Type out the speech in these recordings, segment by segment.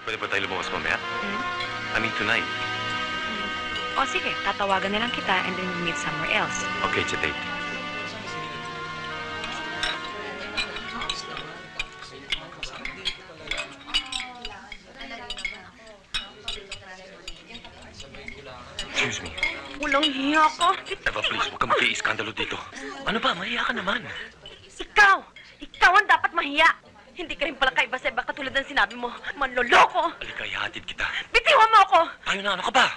Pwede ba tayo lumabas mamaya? Hmm? I mean, tonight. O sige, tatawagan na lang kita and then we'll meet somewhere else. Okay, it's a date. Excuse me. Walang hiya ka. Eva, please, huwag ka mag-i-iskandalo dito. Ano ba? Mahiya ka naman. Ikaw! Ikaw ang dapat mahiya! Hindi ka rin pala kaiba sa iba katulad ng sinabi mo. Manloloko! Halika, ihatid kita. Bitiwan mo ako! Tayo na, ano ka ba?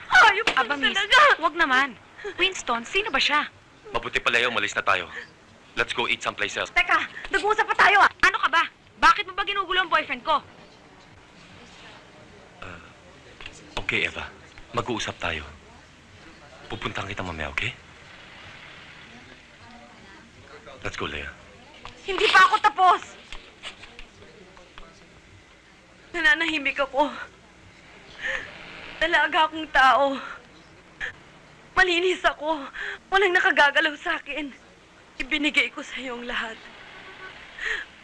Hayop ka talaga! Wag naman. Winston, sino ba siya? Mabuti pala yung umalis na tayo. Let's go eat someplace else. Teka, nag-uusap pa tayo ah! Ano ka ba? Bakit mo ba ginugulo ang boyfriend ko? Okay, Eva. Mag-uusap tayo. Pupuntahan kita mamaya, okay? Let's go, Leah. Hindi pa ako tapos! Nananahimik ako. Dalaga akong tao. Malinis ako. Walang nakagagalaw sa akin. Ibinigay ko sa iyong lahat.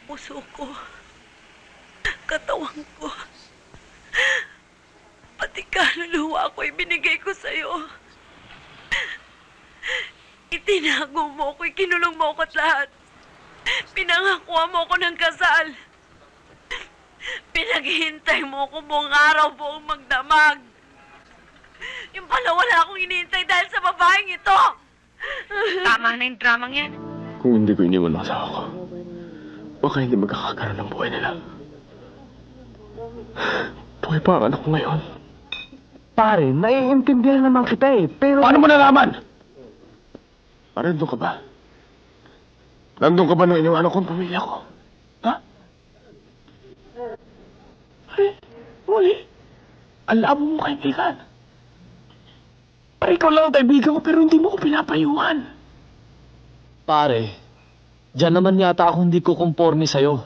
Puso ko. Katawan ko. Pati kaluluwa ko ibinigay ko sa iyo. Itinago mo ko, ikinulong mo ko at lahat. Pinangakuha mo ko ng kasal. Pinaghihintay mo ko buong araw, buong magdamag. Yung pala wala akong hinihintay dahil sa babaeng ito. Tama na yung dramang yan. Kung hindi ko iniwan ang asawa ko, baka hindi magkakakaroon ng buhay nila. Buhay pa ang anak ko ngayon. Pare, naiintindihan naman kita eh, pero... Paano mo nalaman? Pare, nandun ka ba? Nandun ka ba nung iniwanan ko ang pamilya ko? Ha? Pare, muli. Ang labo mo kaibigan. Pare, ikaw lang ang kaibigan ko pero hindi mo ko pinapayuhan. Pare, dyan naman yata ako hindi ko konforme sa'yo.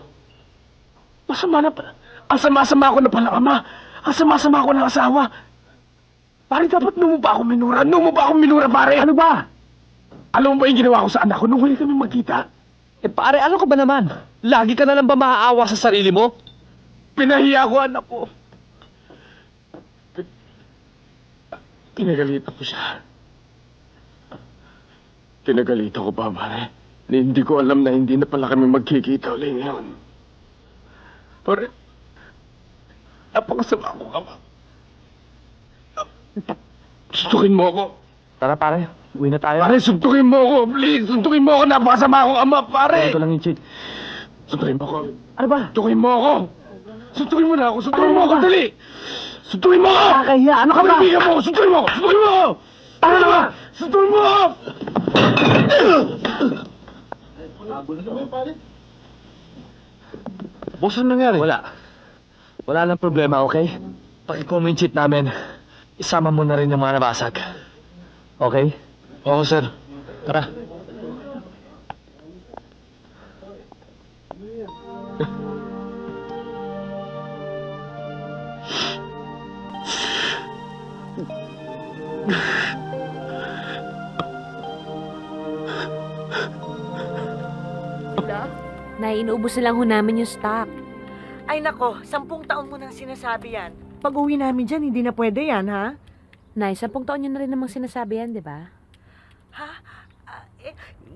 Masama na pala. Ang sama-sama ko na pala, ama. Ang sama-sama ko ng asawa. Pare, dapat nung mo ba ako minura? Nung mo ba ako minura, pare? Ano ba? Alam mo ba yung ginawa ko sa anak ko nung huli kami magkita? Eh pare, ano ka ba naman? Lagi ka na lang ba maaawa sa sarili mo? Pinahiya ko, anak ko. Pinagalitan ko siya. Pinagalitan ko pa, pare. Hindi ko alam na hindi na pala kami magkikita ulit ngayon. Pare, napakasama ko, ama. Suntukin mo ako. Tara pare, uwi na tayo. Pare, suntukin mo ako, please. Suntukin mo ako. Napakasama akong ama, pare. Ito lang yung cheat. Suntukin mo ako. Ano ba? Suntukin mo ako. Suntukin mo na ako. Suntukin mo ako, dali. Suntukin mo ako. Kaya, ano ka ba? Kaibigan mo ako. Suntukin mo ako. Suntukin mo ako. Ano na ba? Suntukin mo ako. Boss, ano nangyari? Wala. Wala lang problema, okay? Paki-comment sheet namin. Isama mo na rin yung mga nabasag. Okay? Oo, sir. Tara. Nay, inuubos na lang ho namin yung stock. Ay nako, 10 taon mo nang sinasabi yan. Pag uwi namin dyan, hindi na pwede yan, ha? Nay, 10 taon nyo na rin namang sinasabi yan, di ba? Ha?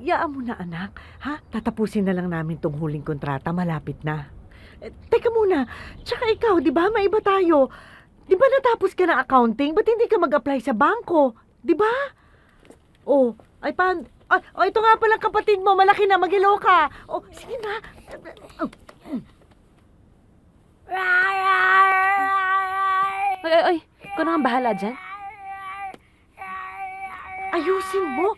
Yaan mo na, anak. Ha? Tatapusin na lang namin tong huling kontrata. Malapit na. Teka muna. Tsaka ikaw, di ba? Maiba tayo. Di ba natapos ka ng accounting? Ba't hindi ka mag-apply sa bangko? Di ba? Oh, ay pan... Oh, ito nga palang kapatid mo. Malaki na. Mag-hello ka. Oh, sige na. Oy, ikaw na nga bahala dyan. Ayusin mo.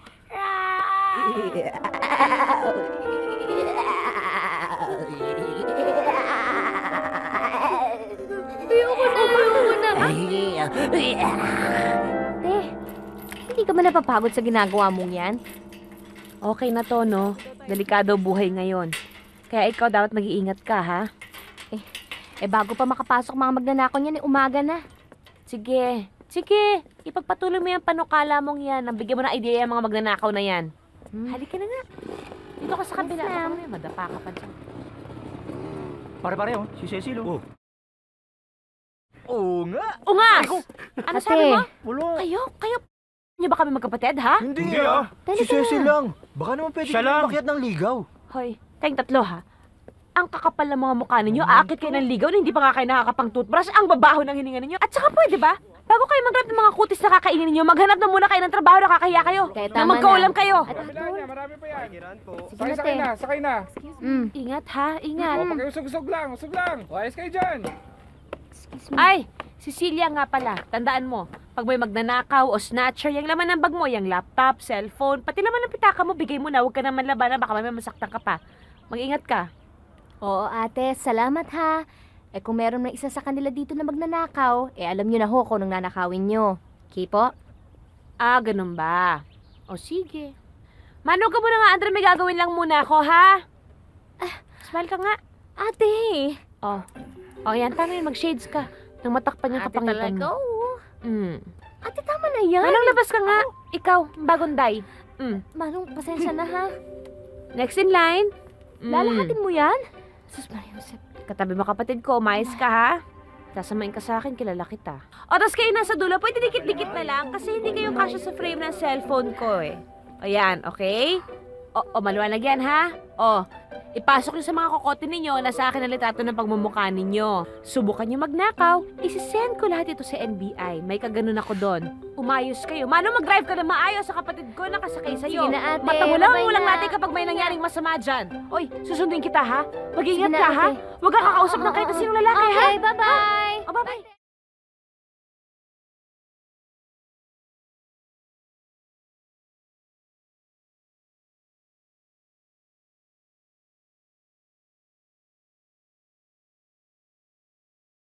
Ayoko na. Hindi ka ba napapagod sa ginagawa mong yan? Okay na to, no? Delikado buhay ngayon. Kaya ikaw dapat mag-iingat ka, ha? Bago pa makapasok mga magnanakaw niyan, umaga na. Sige, ipagpatuloy mo yung panukala mong yan. Nabigyan mo ng idea yung mga magnanakaw na yan. Halika na nga. Dito ka sa kabila. Madapa ka pa dyan. Pare-pare, oh. Si Cecil, oh. Oo nga. Ungas! Ano sabi mo? Wala. Kayo niyo ba kami magkapatid, ha? Hindi ah. Si Cecil lang. Baka naman pwede kayo makiat ng ligaw. Hoy, kayong tatlo, ha? Ang kakapal ng mga mukha ninyo, aakit kayo ng ligaw na hindi pa nga kayo nakakapang toothbrush, ang babaho ng hininga ninyo. At saka pwede ba? Bago kayo maghanap ng mga kutis na kakainin ninyo, maghanap na muna kayo ng trabaho na kakahiya kayo. Kaya Na tama magkaulam na. kayo. At Arthur, Marami pa yan. sige na, te. Sakay na. Ingat, ha? Ingat. Pakiusog-usog lang. O, ayos kayo dyan. Ay, Cecilia nga pala, tandaan mo, pag may magnanakaw o snatcher, yung laman ng bag mo, yung laptop, cellphone, pati laman ng pitaka mo, bigay mo na, huwag ka naman labanan, baka may masaktan ka pa. Mag-ingat ka. Oo, ate, salamat ha. Eh kung meron na isa sa kanila dito na magnanakaw, eh alam nyo na ho kung anong nanakawin nyo. Okay po? Ah, ganun ba? O sige. Mano ka muna nga, Andre, may gagawin lang muna ako, ha? Smile ka nga. Ate! Oh. O, yan, tama yun, mag-shades ka. Nang matakpan yung Ate kapangitan talaga, mo. oo. Mm. Ate, tama na yan. Manong, labas ka nga. Ikaw, bagong day. Manong, pasensya na ha. Next in line. Lalahatin mo yan? Sus, Maria Josep. Katabi mo kapatid ko, umayos ka ha? Sasamain ka sa akin, kilala kita. O, tas kayo nasa dulo, pwede dikit-dikit na lang kasi hindi kayo kasya sa frame ng cellphone ko eh. O yan, okay? O, maliwanag yan ha? O, ipasok nyo sa mga kokote ninyo na sa akin ang litrato ng pagmumukha ninyo. Subukan nyo magnakaw, isisend ko lahat ito sa NBI. May kaganon ako doon. Umayos kayo. Mano, mag-drive ka na maayos sa kapatid ko nakasakay sa'yo. Sige na, ate. Mata mo lang, Bye-bye ulang na. natin kapag may nangyaring masama dyan. Oy, susundin kita ha? Mag-ingat Sige na, ka ha? ate. Huwag ka kakausap ng kahit na sinong lalaki ha? Okay, bye-bye! O, bye-bye.